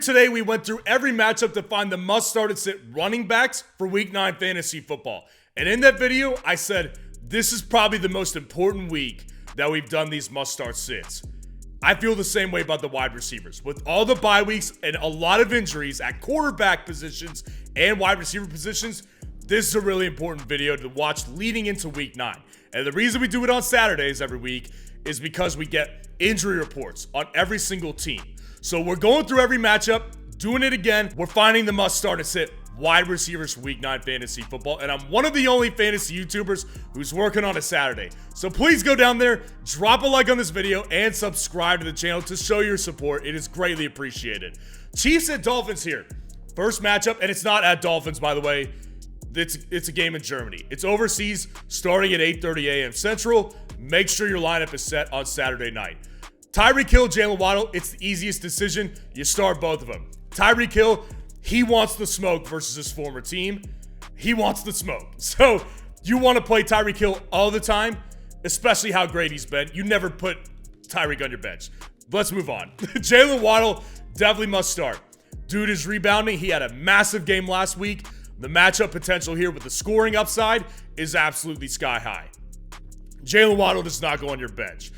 today, we went through every matchup to find the must-start and sit running backs for Week 9 fantasy football. And in that video, I said, this is probably the most important week that we've done these must-start sits. I feel the same way about the wide receivers. With all the bye weeks and a lot of injuries at quarterback positions and wide receiver positions, this is a really important video to watch leading into Week 9. And the reason we do it on Saturdays every week is because we get injury reports on every single team. So we're going through every matchup, doing it again. We're finding the must-start and sit wide receivers for Week 9 fantasy football, and I'm one of the only fantasy YouTubers who's working on a Saturday. So please go down there, drop a like on this video, and subscribe to the channel to show your support. It is greatly appreciated. Chiefs at Dolphins here. First matchup, and it's not at Dolphins, by the way. It's a game in Germany. It's overseas, starting at 8:30 a.m. Central. Make sure your lineup is set on Saturday night. Tyreek Hill, Jalen Waddle, it's the easiest decision. You start both of them. Tyreek Hill, he wants the smoke versus his former team. He wants the smoke. So you want to play Tyreek Hill all the time, especially how great he's been. You never put Tyreek on your bench. Let's move on. Jalen Waddle definitely must start. Dude is rebounding. He had a massive game last week. The matchup potential here with the scoring upside is absolutely sky high. Jalen Waddle does not go on your bench.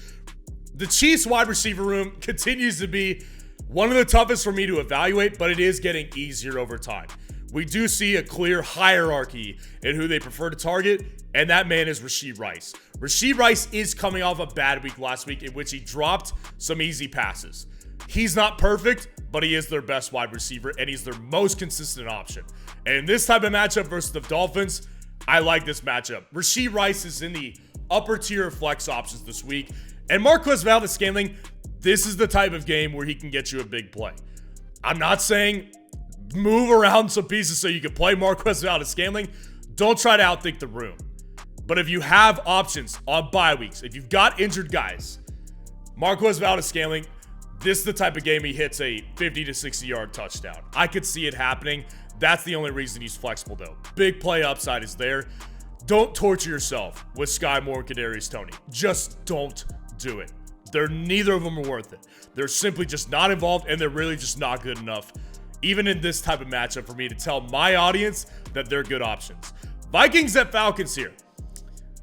The Chiefs wide receiver room continues to be one of the toughest for me to evaluate, but it is getting easier over time. We do see a clear hierarchy in who they prefer to target, and that man is Rashee Rice. Rashee Rice is coming off a bad week last week in which he dropped some easy passes. He's not perfect, but he is their best wide receiver, and he's their most consistent option. And in this type of matchup versus the Dolphins, I like this matchup. Rashee Rice is in the upper tier of flex options this week. And Marquez Valdes-Scantling, this is the type of game where he can get you a big play. I'm not saying move around some pieces so you can play Marquez Valdes-Scantling. Don't try to outthink the room. But if you have options on bye weeks, if you've got injured guys, Marquez Valdes-Scantling, this is the type of game he hits a 50 to 60-yard touchdown. I could see it happening. That's the only reason he's flexible, though. Big play upside is there. Don't torture yourself with Sky Moore and Kadarius Toney. Just don't do it. Neither of them are worth it. They're simply just not involved, and they're really just not good enough, even in this type of matchup, for me to tell my audience that they're good options. Vikings at Falcons here.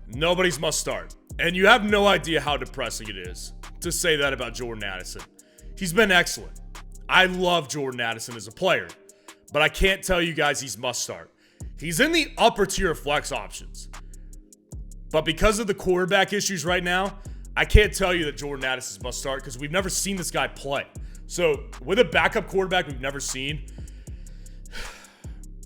Nobody's must start. And you have no idea how depressing it is to say that about Jordan Addison. He's been excellent. I love Jordan Addison as a player, but I can't tell you guys he's must start. He's in the upper tier of flex options. But because of the quarterback issues right now, I can't tell you that Jordan Addison must start because we've never seen this guy play. So with a backup quarterback we've never seen,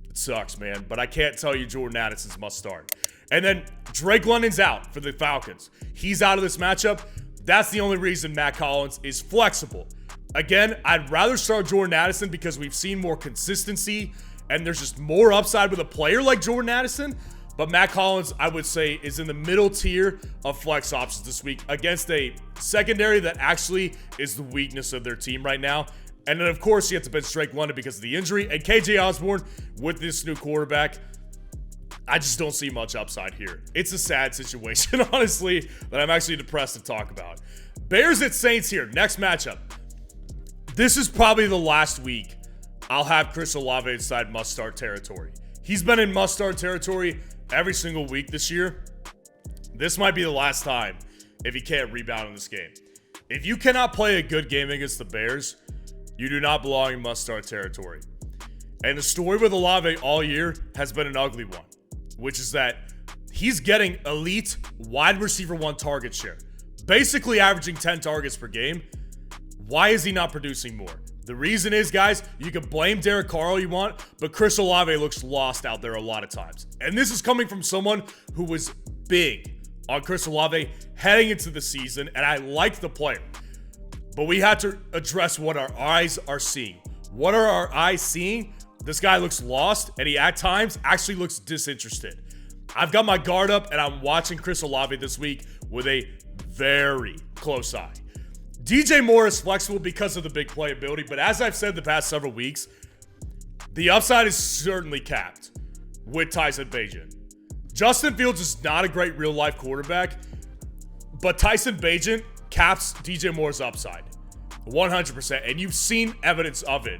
it sucks, man. But I can't tell you Jordan Addison's must start. And then Drake London's out for the Falcons. He's out of this matchup. That's the only reason Matt Collins is flexible. Again, I'd rather start Jordan Addison because we've seen more consistency and there's just more upside with a player like Jordan Addison. But Matt Collins, I would say, is in the middle tier of flex options this week against a secondary that actually is the weakness of their team right now. And then, of course, you have to bench Drake London because of the injury. And KJ Osborne with this new quarterback, I just don't see much upside here. It's a sad situation, honestly, that I'm actually depressed to talk about. Bears at Saints here. Next matchup. This is probably the last week I'll have Chris Olave inside must-start territory. He's been in must-start territory every single week this year. This might be the last time if he can't rebound in this game. If you cannot play a good game against the Bears, you do not belong in must-start territory. And the story with Olave all year has been an ugly one, which is that he's getting elite wide receiver 1 target share, basically averaging 10 targets per game. Why is he not producing more? The reason is, guys, you can blame Derek Carr all you want, but Chris Olave looks lost out there a lot of times. And this is coming from someone who was big on Chris Olave heading into the season, and I liked the player. But we had to address what our eyes are seeing. What are our eyes seeing? This guy looks lost, and he at times actually looks disinterested. I've got my guard up, and I'm watching Chris Olave this week with a very close eye. DJ Moore is flexible because of the big playability, but as I've said the past several weeks, the upside is certainly capped with Tyson Bagent. Justin Fields is not a great real-life quarterback, but Tyson Bagent caps DJ Moore's upside 100%, and you've seen evidence of it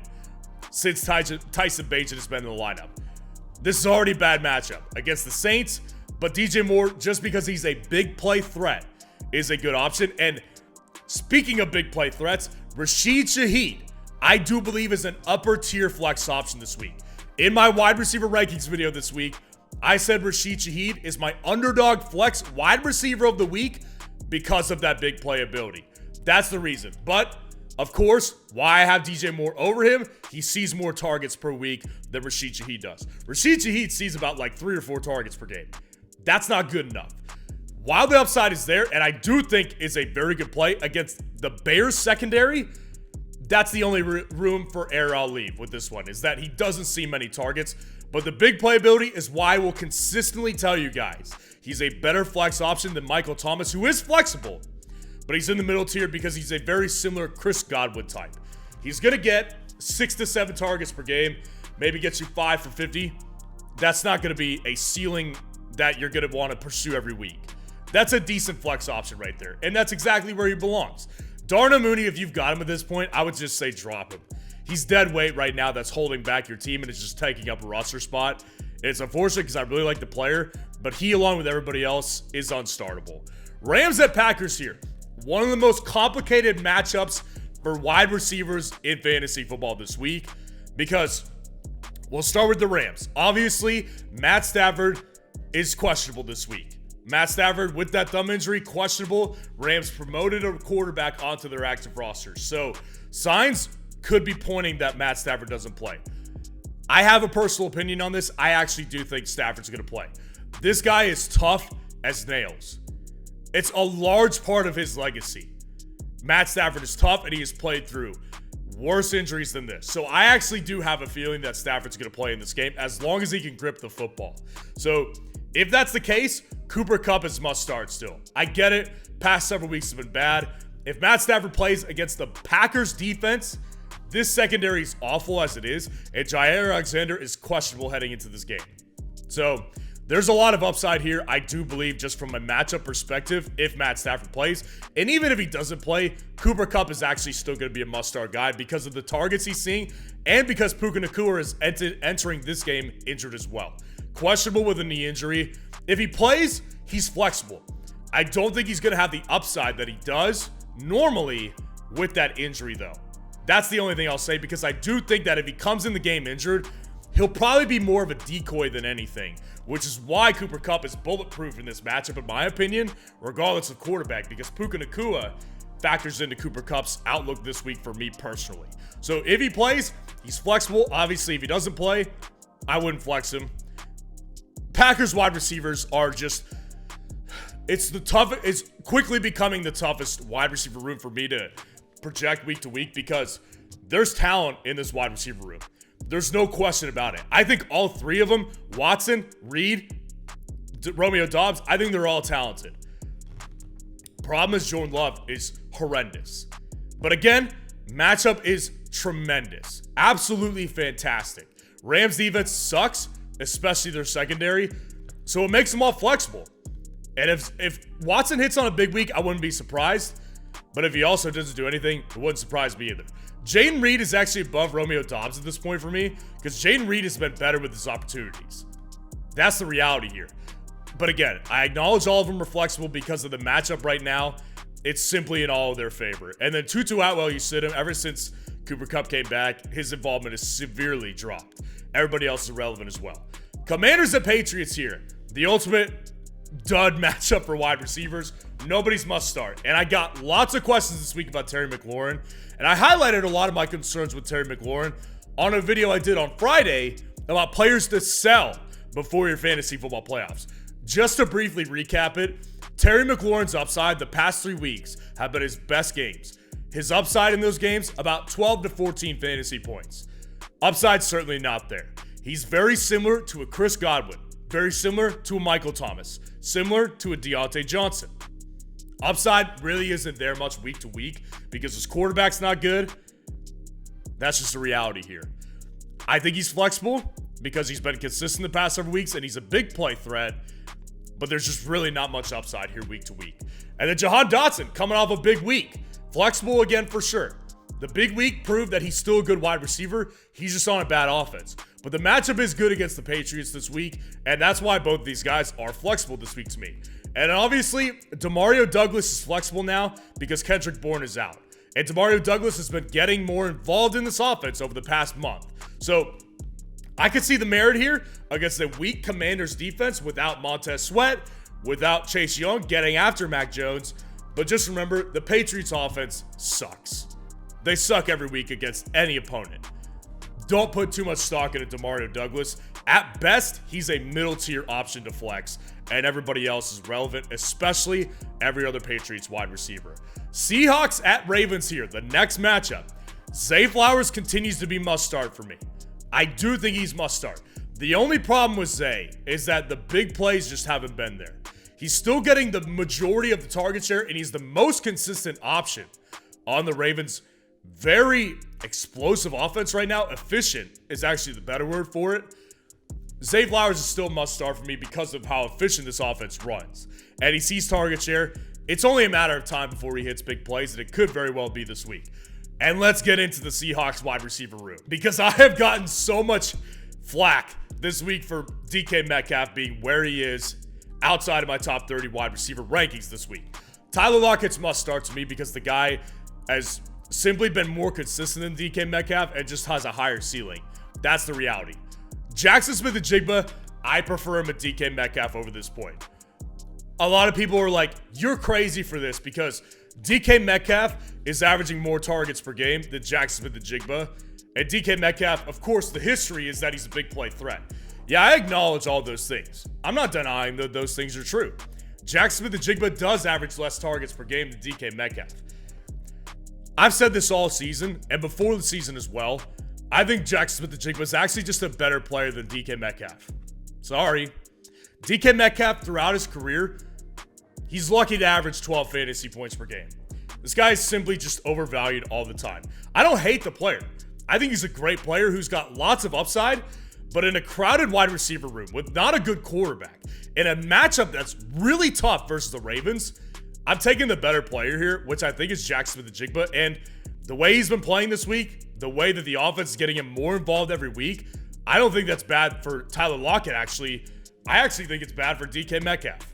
since Tyson Bagent has been in the lineup. This is already a bad matchup against the Saints, but DJ Moore, just because he's a big play threat, is a good option. And speaking of big play threats, Rashid Shaheed, I do believe is an upper tier flex option this week. In my wide receiver rankings video this week, I said Rashid Shaheed is my underdog flex wide receiver of the week because of that big play ability. That's the reason. But of course, why I have DJ Moore over him, he sees more targets per week than Rashid Shaheed does. Rashid Shaheed sees about like 3 or 4 targets per game. That's not good enough. While the upside is there, and I do think is a very good play against the Bears secondary, that's the only room for error I'll leave with this one, is that he doesn't see many targets. But the big playability is why I will consistently tell you guys he's a better flex option than Michael Thomas, who is flexible, but he's in the middle tier because he's a very similar Chris Godwin type. He's going to get 6 to 7 targets per game, maybe gets you 5 for 50. That's not going to be a ceiling that you're going to want to pursue every week. That's a decent flex option right there, and that's exactly where he belongs. Darnell Mooney, if you've got him at this point, I would just say drop him. He's dead weight right now that's holding back your team and is just taking up a roster spot. It's unfortunate because I really like the player, but he, along with everybody else, is unstartable. Rams at Packers here. One of the most complicated matchups for wide receivers in fantasy football this week, because we'll start with the Rams. Obviously, Matt Stafford is questionable this week. Matt Stafford, with that thumb injury, questionable. Rams promoted a quarterback onto their active roster. So signs could be pointing that Matt Stafford doesn't play. I have a personal opinion on this. I actually do think Stafford's going to play. This guy is tough as nails. It's a large part of his legacy. Matt Stafford is tough, and he has played through worse injuries than this. So I actually do have a feeling that Stafford's going to play in this game as long as he can grip the football. So if that's the case, Cooper Kupp is must start still. I get it. Past several weeks have been bad. If Matt Stafford plays against the Packers defense, this secondary is awful as it is, and Jair Alexander is questionable heading into this game. So there's a lot of upside here, I do believe, just from a matchup perspective, if Matt Stafford plays. And even if he doesn't play, Cooper Kupp is actually still going to be a must-start guy because of the targets he's seeing and because Puka Nacua is entering this game injured as well. Questionable with a knee injury. If he plays, he's flexible. I don't think he's going to have the upside that he does normally with that injury, though. That's the only thing I'll say, because I do think that if he comes in the game injured, he'll probably be more of a decoy than anything, which is why Cooper Kupp is bulletproof in this matchup, in my opinion, regardless of quarterback, because Puka Nacua factors into Cooper Kupp's outlook this week for me personally. So if he plays, he's flexible. Obviously, if he doesn't play, I wouldn't flex him. Packers wide receivers are just, it's quickly becoming the toughest wide receiver room for me to project week to week, because there's talent in this wide receiver room. There's no question about it. I think all three of them, Watson, Reed, Romeo Doubs, I think they're all talented. Problem is Jordan Love is horrendous. But again, matchup is tremendous. Absolutely fantastic. Rams defense sucks, especially their secondary, so it makes them all flexible. And if Watson hits on a big week, I wouldn't be surprised. But if he also doesn't do anything, it wouldn't surprise me either. Jaden Reed is actually above Romeo Doubs at this point for me, because Jaden Reed has been better with his opportunities. That's the reality here. But again, I acknowledge all of them are flexible because of the matchup right now. It's simply in all of their favor. And then Tutu Atwell, you sit him. Ever since Cooper Kupp came back, his involvement is severely dropped. Everybody else is irrelevant as well. Commanders and Patriots here. The ultimate dud matchup for wide receivers. Nobody's must start. And I got lots of questions this week about Terry McLaurin. And I highlighted a lot of my concerns with Terry McLaurin on a video I did on Friday about players to sell before your fantasy football playoffs. Just to briefly recap it, Terry McLaurin's upside the past 3 weeks have been his best games. His upside in those games, about 12 to 14 fantasy points. Upside certainly not there. He's very similar to a Chris Godwin. Very similar to a Michael Thomas. Similar to a Deontay Johnson. Upside really isn't there much week to week because his quarterback's not good. That's just the reality here. I think he's flexible because he's been consistent the past several weeks and he's a big play threat, but there's just really not much upside here week to week. And then Jahan Dotson coming off a big week. Flexible again for sure. The big week proved that he's still a good wide receiver. He's just on a bad offense. But the matchup is good against the Patriots this week, and that's why both of these guys are flexible this week to me. And obviously, Demario Douglas is flexible now because Kendrick Bourne is out. And Demario Douglas has been getting more involved in this offense over the past month. So I could see the merit here against a weak Commanders defense without Montez Sweat, without Chase Young getting after Mac Jones. But just remember, the Patriots offense sucks. They suck every week against any opponent. Don't put too much stock into Demario Douglas. At best, he's a middle tier option to flex, and everybody else is relevant, especially every other Patriots wide receiver. Seahawks at Ravens here, the next matchup. Zay Flowers continues to be must start for me. I do think he's must start. The only problem with Zay is that the big plays just haven't been there. He's still getting the majority of the target share, and he's the most consistent option on the Ravens. Very explosive offense right now. Efficient is actually the better word for it. Zay Flowers is still a must start for me because of how efficient this offense runs. And he sees target share. It's only a matter of time before he hits big plays, and it could very well be this week. And let's get into the Seahawks wide receiver room, because I have gotten so much flack this week for DK Metcalf being where he is outside of my top 30 wide receiver rankings this week. Tyler Lockett's must start to me because the guy has simply been more consistent than DK Metcalf and just has a higher ceiling. That's the reality. Jackson Smith-Njigba, I prefer him at DK Metcalf over this point. A lot of people are like, you're crazy for this because DK Metcalf is averaging more targets per game than Jackson Smith-Njigba. And DK Metcalf, of course, the history is that he's a big play threat. Yeah, I acknowledge all those things. I'm not denying that those things are true. Jackson Smith-Njigba does average less targets per game than DK Metcalf. I've said this all season, and before the season as well. I think Jackson Smith-Njigba is actually just a better player than DK Metcalf. Sorry. DK Metcalf, throughout his career, he's lucky to average 12 fantasy points per game. This guy is simply just overvalued all the time. I don't hate the player. I think he's a great player who's got lots of upside, but in a crowded wide receiver room with not a good quarterback, in a matchup that's really tough versus the Ravens, I'm taking the better player here, which I think is Jackson Smith-Njigba. And the way he's been playing this week, the way that the offense is getting him more involved every week, I don't think that's bad for Tyler Lockett, actually. I actually think it's bad for DK Metcalf.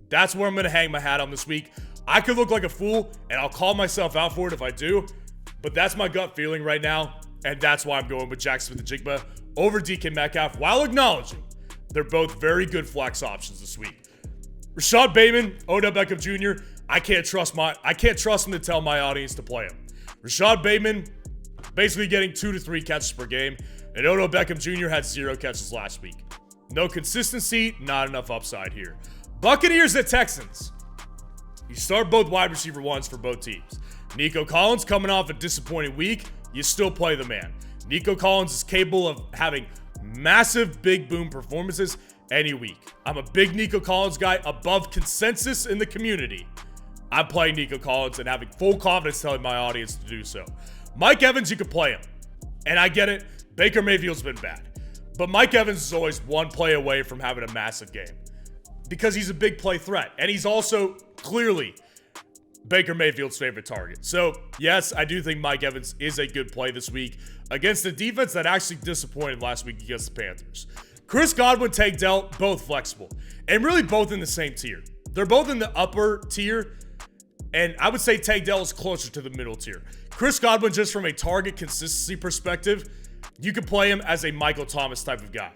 That's where I'm going to hang my hat on this week. I could look like a fool, and I'll call myself out for it if I do, but that's my gut feeling right now, and that's why I'm going with Jackson Smith-Njigba over DK Metcalf, while acknowledging they're both very good flex options this week. Rashad Bateman, Odell Beckham Jr., I can't trust him to tell my audience to play him. Rashad Bateman basically getting 2 to 3 catches per game, and Odell Beckham Jr. had 0 catches last week. No consistency, not enough upside here. Buccaneers at Texans. You start both wide receiver ones for both teams. Nico Collins coming off a disappointing week, you still play the man. Nico Collins is capable of having massive big boom performances any week. I'm a big Nico Collins guy, above consensus in the community. I'm playing Nico Collins and having full confidence telling my audience to do so. Mike Evans, you can play him. And I get it, Baker Mayfield's been bad. But Mike Evans is always one play away from having a massive game, because he's a big play threat. And he's also clearly Baker Mayfield's favorite target. So, yes, I do think Mike Evans is a good play this week against a defense that actually disappointed last week against the Panthers. Chris Godwin, Tank Dell, both flexible. And really both in the same tier. They're both in the upper tier. And I would say Tank Dell is closer to the middle tier. Chris Godwin, just from a target consistency perspective, you can play him as a Michael Thomas type of guy,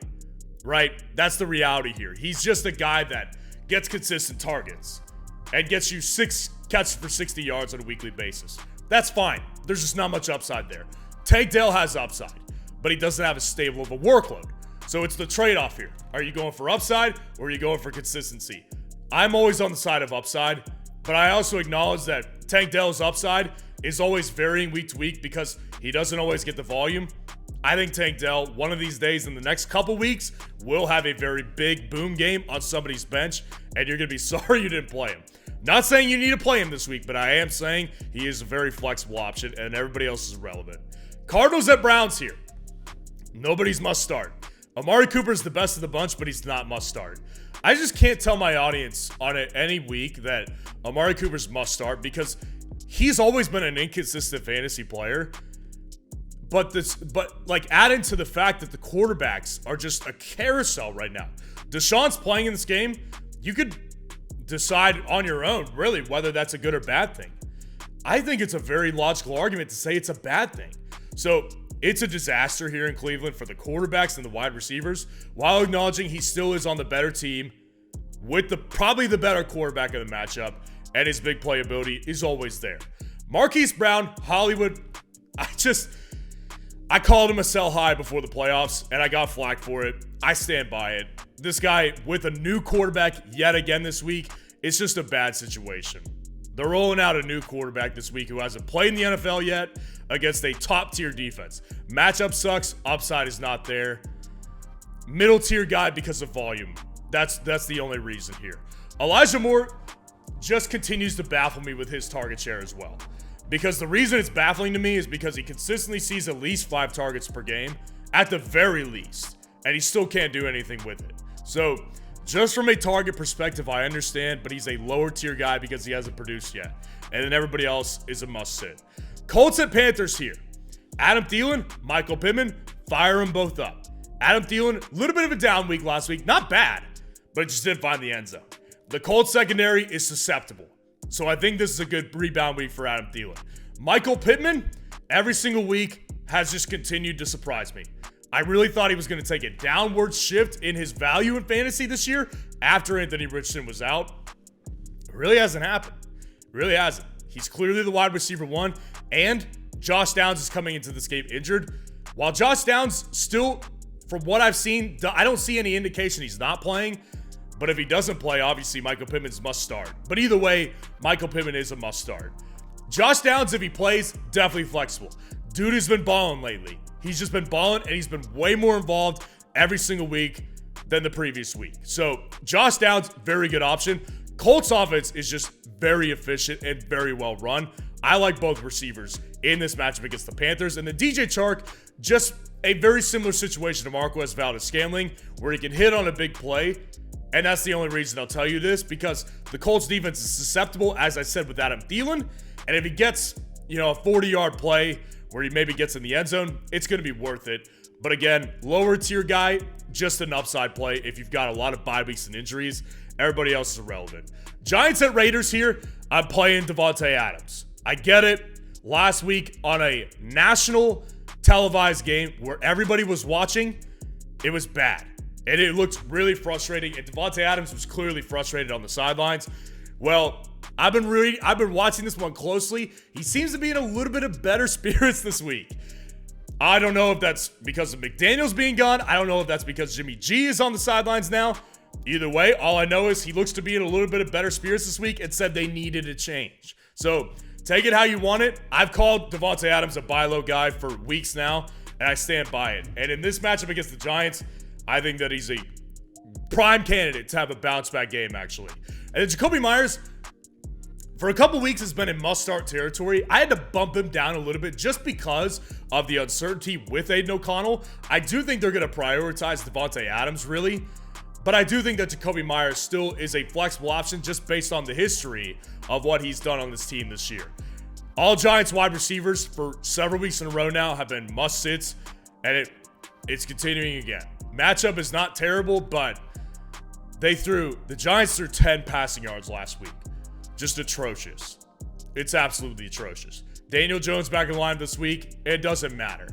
right? That's the reality here. He's just a guy that gets consistent targets and gets you 6 catches for 60 yards on a weekly basis. That's fine. There's just not much upside there. Tank Dell has upside, but he doesn't have a stable of a workload. So it's the trade-off here. Are you going for upside or are you going for consistency? I'm always on the side of upside, but I also acknowledge that Tank Dell's upside is always varying week to week because he doesn't always get the volume. I think Tank Dell, one of these days in the next couple weeks, will have a very big boom game on somebody's bench, and you're going to be sorry you didn't play him. Not saying you need to play him this week, but I am saying he is a very flexible option, and everybody else is relevant. Cardinals at Browns here. Nobody's must start. Amari Cooper is the best of the bunch, but he's not must start. I just can't tell my audience on any week that Amari Cooper's must start because he's always been an inconsistent fantasy player. But like add into the fact that the quarterbacks are just a carousel right now. Deshaun's playing in this game. You could decide on your own, really, whether that's a good or bad thing. I think it's a very logical argument to say it's a bad thing. So it's a disaster here in Cleveland for the quarterbacks and the wide receivers, while acknowledging he still is on the better team with probably the better quarterback of the matchup, and his big playability is always there. Marquise Brown, Hollywood, I called him a sell high before the playoffs, and I got flack for it. I stand by it. This guy with a new quarterback yet again this week, it's just a bad situation. They're rolling out a new quarterback this week who hasn't played in the NFL yet against a top-tier defense. Matchup sucks. Upside is not there. Middle-tier guy because of volume. That's the only reason here. Elijah Moore just continues to baffle me with his target share as well. Because the reason it's baffling to me is because he consistently sees at least 5 targets per game, at the very least, and he still can't do anything with it. So, just from a target perspective, I understand, but he's a lower tier guy because he hasn't produced yet. And then everybody else is a must sit. Colts and Panthers here. Adam Thielen, Michael Pittman, fire them both up. Adam Thielen, a little bit of a down week last week. Not bad, but just didn't find the end zone. The Colts secondary is susceptible. So I think this is a good rebound week for Adam Thielen. Michael Pittman, every single week, has just continued to surprise me. I really thought he was going to take a downward shift in his value in fantasy this year after Anthony Richardson was out. It really hasn't happened. It really hasn't. He's clearly the wide receiver 1, and Josh Downs is coming into this game injured. While Josh Downs still, from what I've seen, I don't see any indication he's not playing. But if he doesn't play, obviously Michael Pittman's must start. But either way, Michael Pittman is a must start. Josh Downs, if he plays, definitely flexible. Dude has been balling lately. He's just been balling, and he's been way more involved every single week than the previous week. So Josh Downs, very good option. Colts offense is just very efficient and very well run. I like both receivers in this matchup against the Panthers. And then DJ Chark, just a very similar situation to Marquez Valdes-Scantling, where he can hit on a big play. And that's the only reason I'll tell you this, because the Colts defense is susceptible, as I said, with Adam Thielen. And if he gets, a 40-yard play where he maybe gets in the end zone, it's going to be worth it. But again, lower tier guy, just an upside play if you've got a lot of bye weeks and injuries. Everybody else is irrelevant. Giants at Raiders here. I'm playing Davante Adams. I get it. Last week on a national televised game where everybody was watching, it was bad. And it looked really frustrating. And Davante Adams was clearly frustrated on the sidelines. Well, I've been watching this one closely. He seems to be in a little bit of better spirits this week. I don't know if that's because of McDaniels being gone. I don't know if that's because Jimmy G is on the sidelines now. Either way, all I know is he looks to be in a little bit of better spirits this week and said they needed a change. So take it how you want it. I've called Davante Adams a buy low guy for weeks now, and I stand by it. And in this matchup against the Giants, I think that he's a prime candidate to have a bounce-back game, actually. And then Jacoby Myers, for a couple weeks, has been in must-start territory. I had to bump him down a little bit just because of the uncertainty with Aiden O'Connell. I do think they're going to prioritize Davante Adams, really. But I do think that Jacoby Myers still is a flexible option just based on the history of what he's done on this team this year. All Giants wide receivers for several weeks in a row now have been must-sits, and it's continuing again. Matchup is not terrible, but the Giants threw 10 passing yards last week. Just atrocious. It's absolutely atrocious. Daniel Jones back in line this week. It doesn't matter.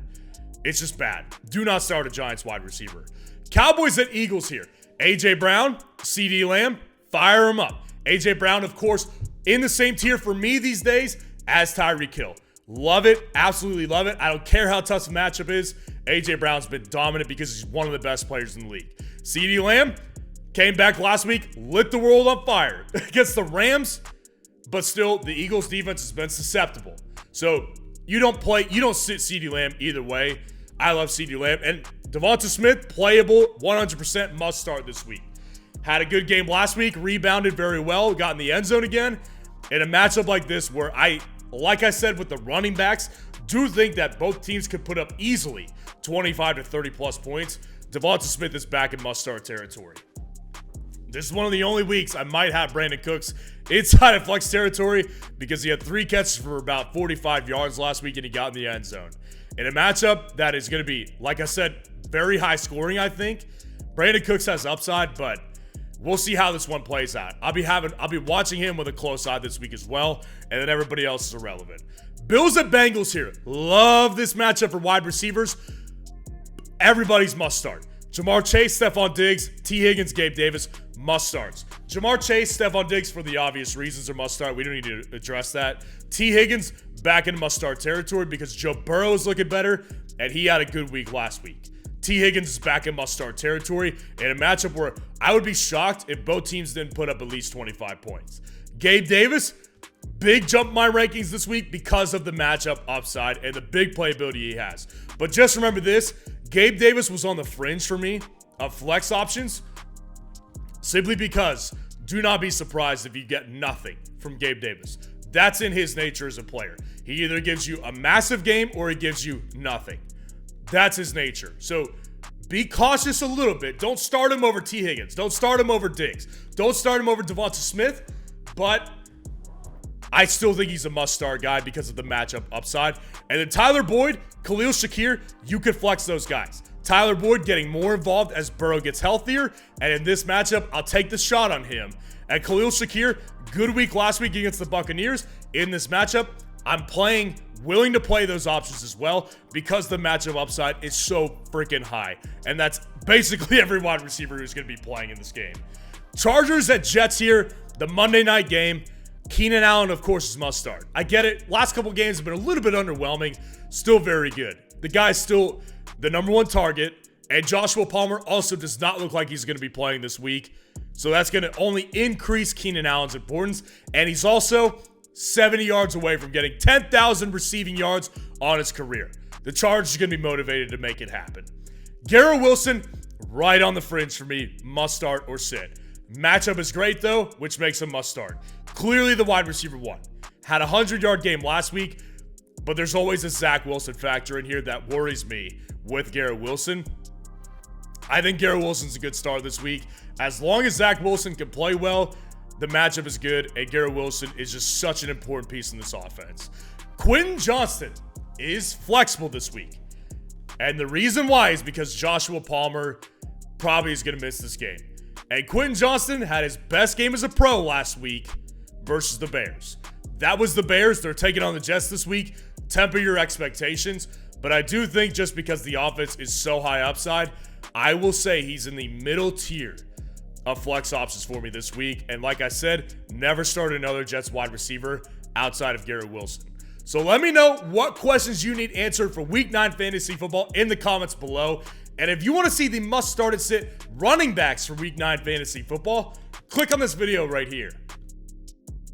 It's just bad. Do not start a Giants wide receiver. Cowboys at Eagles here. A.J. Brown, C.D. Lamb, fire him up. A.J. Brown, of course, in the same tier for me these days as Tyreek Hill. Love it. Absolutely love it. I don't care how tough the matchup is. A.J. Brown's been dominant because he's one of the best players in the league. C.D. Lamb came back last week, lit the world on fire against the Rams, but still, the Eagles' defense has been susceptible. So, you don't sit C.D. Lamb either way. I love C.D. Lamb. And Devonta Smith, playable, 100% must start this week. Had a good game last week, rebounded very well, got in the end zone again. In a matchup like this where like I said with the running backs, do think that both teams could put up easily 25 to 30 plus points. Devonta Smith is back in must-start territory. This is one of the only weeks I might have Brandon Cooks inside of flex territory because he had 3 catches for about 45 yards last week and he got in the end zone. In a matchup that is going to be, like I said, very high scoring, I think. Brandon Cooks has upside, but we'll see how this one plays out. I'll be watching him with a close eye this week as well, and then everybody else is irrelevant. Bills at Bengals here. Love this matchup for wide receivers. Everybody's must start. Jamar Chase, Stephon Diggs, T. Higgins, Gabe Davis, must starts. Jamar Chase, Stephon Diggs for the obvious reasons are must start. We don't need to address that. T. Higgins back in must start territory because Joe Burrow is looking better and he had a good week last week. T. Higgins is back in must start territory in a matchup where I would be shocked if both teams didn't put up at least 25 points. Gabe Davis, big jump in my rankings this week because of the matchup upside and the big playability he has. But just remember this, Gabe Davis was on the fringe for me of flex options simply because do not be surprised if you get nothing from Gabe Davis. That's in his nature as a player. He either gives you a massive game or he gives you nothing. That's his nature. So be cautious a little bit. Don't start him over T. Higgins. Don't start him over Diggs. Don't start him over Devonta Smith. But I still think he's a must-start guy because of the matchup upside. And then Tyler Boyd, Khalil Shakir, you could flex those guys. Tyler Boyd getting more involved as Burrow gets healthier. And in this matchup, I'll take the shot on him. And Khalil Shakir, good week last week against the Buccaneers. In this matchup, I'm willing to play those options as well because the matchup upside is so freaking high. And that's basically every wide receiver who's going to be playing in this game. Chargers at Jets here, the Monday night game. Keenan Allen, of course, is must start. I get it. Last couple games have been a little bit underwhelming. Still very good. The guy's still the #1 target. And Joshua Palmer also does not look like he's going to be playing this week. So that's going to only increase Keenan Allen's importance. And he's also 70 yards away from getting 10,000 receiving yards on his career. The Chargers are going to be motivated to make it happen. Garrett Wilson, right on the fringe for me. Must start or sit. Matchup is great, though, which makes him must start. Clearly the wide receiver 1. Had a 100-yard game last week, but there's always a Zach Wilson factor in here that worries me with Garrett Wilson. I think Garrett Wilson's a good start this week. As long as Zach Wilson can play well, the matchup is good, and Garrett Wilson is just such an important piece in this offense. Quentin Johnston is flexible this week. And the reason why is because Joshua Palmer probably is going to miss this game. And Quentin Johnston had his best game as a pro last week versus the Bears. That was the Bears. They're taking on the Jets this week. Temper your expectations. But I do think just because the offense is so high upside, I will say he's in the middle tier of flex options for me this week. And like I said, never start another Jets wide receiver outside of Garrett Wilson. So let me know what questions you need answered for Week 9 Fantasy Football in the comments below. And if you want to see the must-start and sit running backs for Week 9 Fantasy Football, click on this video right here.